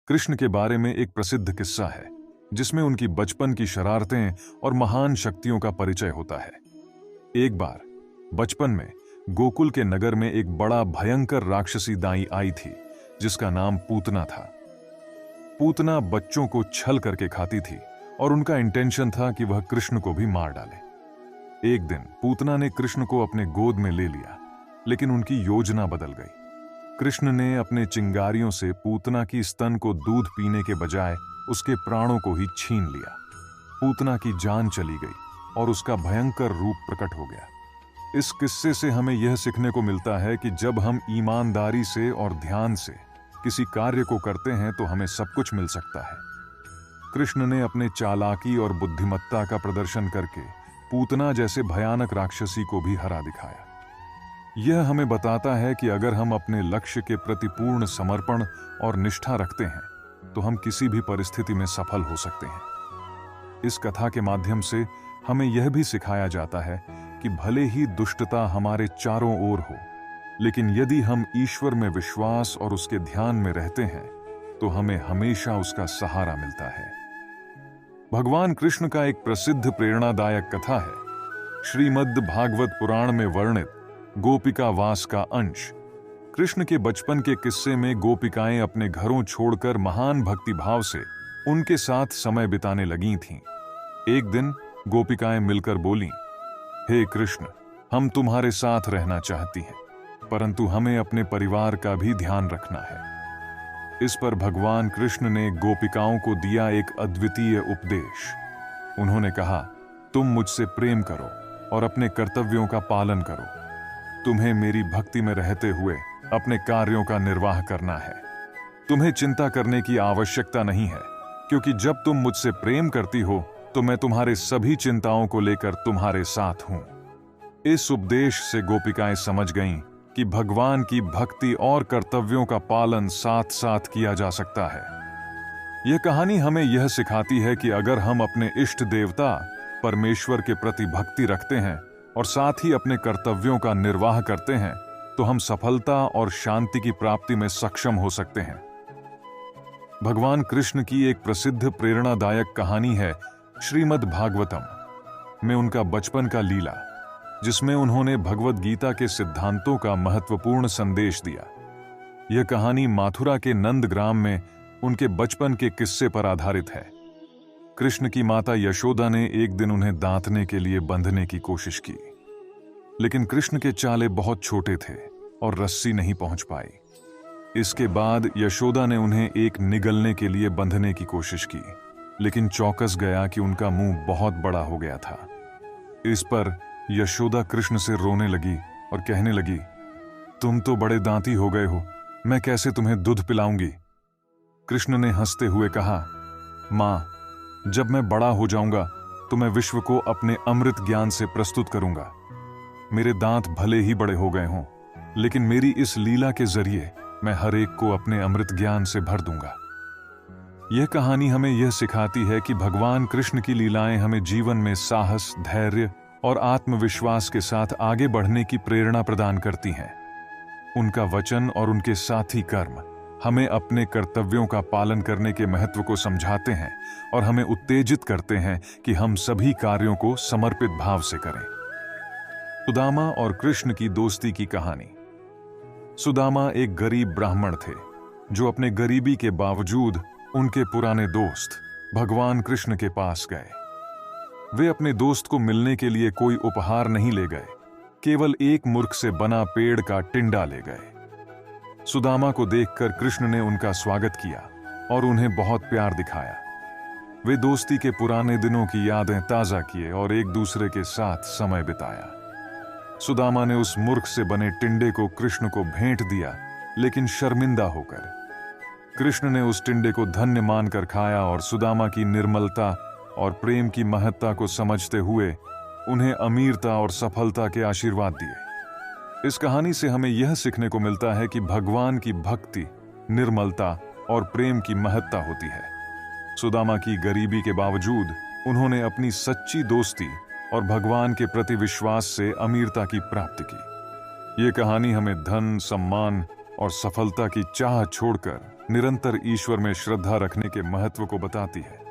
कृष्ण के बारे में एक प्रसिद्ध किस्सा है जिसमें उनकी बचपन की शरारतें और महान शक्तियों का परिचय होता है। एक बार बचपन में गोकुल के नगर में एक बड़ा भयंकर राक्षसी दाई आई थी जिसका नाम पूतना था। पूतना बच्चों को छल करके खाती थी और उनका इंटेंशन था कि वह कृष्ण को भी मार डाले। एक दिन पूतना ने कृष्ण को अपने गोद में ले लिया, लेकिन उनकी योजना बदल गई। कृष्ण ने अपने चिंगारियों से पूतना की स्तन को दूध पीने के बजाय उसके प्राणों को ही छीन लिया। पूतना की जान चली गई और उसका भयंकर रूप प्रकट हो गया। इस किस्से से हमें यह सीखने को मिलता है कि जब हम ईमानदारी से और ध्यान से किसी कार्य को करते हैं तो हमें सब कुछ मिल सकता है। कृष्ण ने अपने चालाकी और बुद्धिमत्ता का प्रदर्शन करके पूतना जैसे भयानक राक्षसी को भी हरा दिखाया। यह हमें बताता है कि अगर हम अपने लक्ष्य के प्रति पूर्ण समर्पण और निष्ठा रखते हैं तो हम किसी भी परिस्थिति में सफल हो सकते हैं। इस कथा के माध्यम से हमें यह भी सिखाया जाता है कि भले ही दुष्टता हमारे चारों ओर हो, लेकिन यदि हम ईश्वर में विश्वास और उसके ध्यान में रहते हैं तो हमें हमेशा उसका सहारा मिलता है। भगवान कृष्ण का एक प्रसिद्ध प्रेरणादायक कथा है श्रीमद् भागवत पुराण में वर्णित गोपिका वास का अंश। कृष्ण के बचपन के किस्से में गोपिकाएं अपने घरों छोड़कर महान भक्तिभाव से उनके साथ समय बिताने लगी थीं। एक दिन गोपिकाएं मिलकर बोलीं, हे कृष्ण, हम तुम्हारे साथ रहना चाहती हैं, परंतु हमें अपने परिवार का भी ध्यान रखना है। इस पर भगवान कृष्ण ने गोपिकाओं को दिया एक अद्वितीय उपदेश। उन्होंने कहा, तुम मुझसे प्रेम करो और अपने कर्तव्यों का पालन करो। तुम्हें मेरी भक्ति में रहते हुए अपने कार्यों का निर्वाह करना है। तुम्हें चिंता करने की आवश्यकता नहीं है, क्योंकि जब तुम मुझसे प्रेम करती हो तो मैं तुम्हारे सभी चिंताओं को लेकर तुम्हारे साथ हूं। इस उपदेश से गोपिकाएं समझ गईं कि भगवान की भक्ति और कर्तव्यों का पालन साथ साथ किया जा सकता है। यह कहानी हमें यह सिखाती है कि अगर हम अपने इष्ट देवता परमेश्वर के प्रति भक्ति रखते हैं और साथ ही अपने कर्तव्यों का निर्वाह करते हैं तो हम सफलता और शांति की प्राप्ति में सक्षम हो सकते हैं। भगवान कृष्ण की एक प्रसिद्ध प्रेरणादायक कहानी है श्रीमद् भागवतम में उनका बचपन का लीला, जिसमें उन्होंने भगवद गीता के सिद्धांतों का महत्वपूर्ण संदेश दिया। यह कहानी मथुरा के नंदग्राम में उनके बचपन के किस्से पर आधारित है। कृष्ण की माता यशोदा ने एक दिन उन्हें दांतने के लिए बंधने की कोशिश की, लेकिन कृष्ण के चाले बहुत छोटे थे और रस्सी नहीं पहुंच पाई। इसके बाद यशोदा ने उन्हें एक निगलने के लिए बंधने की कोशिश की, लेकिन चौकस गया कि उनका मुंह बहुत बड़ा हो गया था। इस पर यशोदा कृष्ण से रोने लगी और कहने लगी, तुम तो बड़े दांती हो गए हो, मैं कैसे तुम्हें दूध पिलाऊंगी। कृष्ण ने हंसते हुए कहा, मां, जब मैं बड़ा हो जाऊंगा तो मैं विश्व को अपने अमृत ज्ञान से प्रस्तुत करूंगा। मेरे दांत भले ही बड़े हो गए हों, लेकिन मेरी इस लीला के जरिए मैं हर एक को अपने अमृत ज्ञान से भर दूंगा। यह कहानी हमें यह सिखाती है कि भगवान कृष्ण की लीलाएं हमें जीवन में साहस, धैर्य और आत्मविश्वास के साथ आगे बढ़ने की प्रेरणा प्रदान करती हैं। उनका वचन और उनके साथी कर्म हमें अपने कर्तव्यों का पालन करने के महत्व को समझाते हैं और हमें उत्तेजित करते हैं कि हम सभी कार्यों को समर्पित भाव से करें। सुदामा और कृष्ण की दोस्ती की कहानी। सुदामा एक गरीब ब्राह्मण थे जो अपने गरीबी के बावजूद उनके पुराने दोस्त भगवान कृष्ण के पास गए। वे अपने दोस्त को मिलने के लिए कोई उपहार नहीं ले गए, केवल एक मूर्ख से बना पेड़ का टिंडा ले गए। सुदामा को देखकर कृष्ण ने उनका स्वागत किया और उन्हें बहुत प्यार दिखाया। वे दोस्ती के पुराने दिनों की यादें ताजा किए और एक दूसरे के साथ समय बिताया। सुदामा ने उस मूर्ख से बने टिंडे को कृष्ण को भेंट दिया, लेकिन शर्मिंदा होकर। कृष्ण ने उस टिंडे को धन्य मानकर खाया और सुदामा की निर्मलता और प्रेम की महत्ता को समझते हुए उन्हें अमीरता और सफलता के आशीर्वाद दिए। इस कहानी से हमें यह सीखने को मिलता है कि भगवान की भक्ति, निर्मलता और प्रेम की महत्ता होती है। सुदामा की गरीबी के बावजूद उन्होंने अपनी सच्ची दोस्ती और भगवान के प्रति विश्वास से अमीरता की प्राप्ति की। ये कहानी हमें धन, सम्मान और सफलता की चाह छोड़कर निरंतर ईश्वर में श्रद्धा रखने के महत्व को बताती है।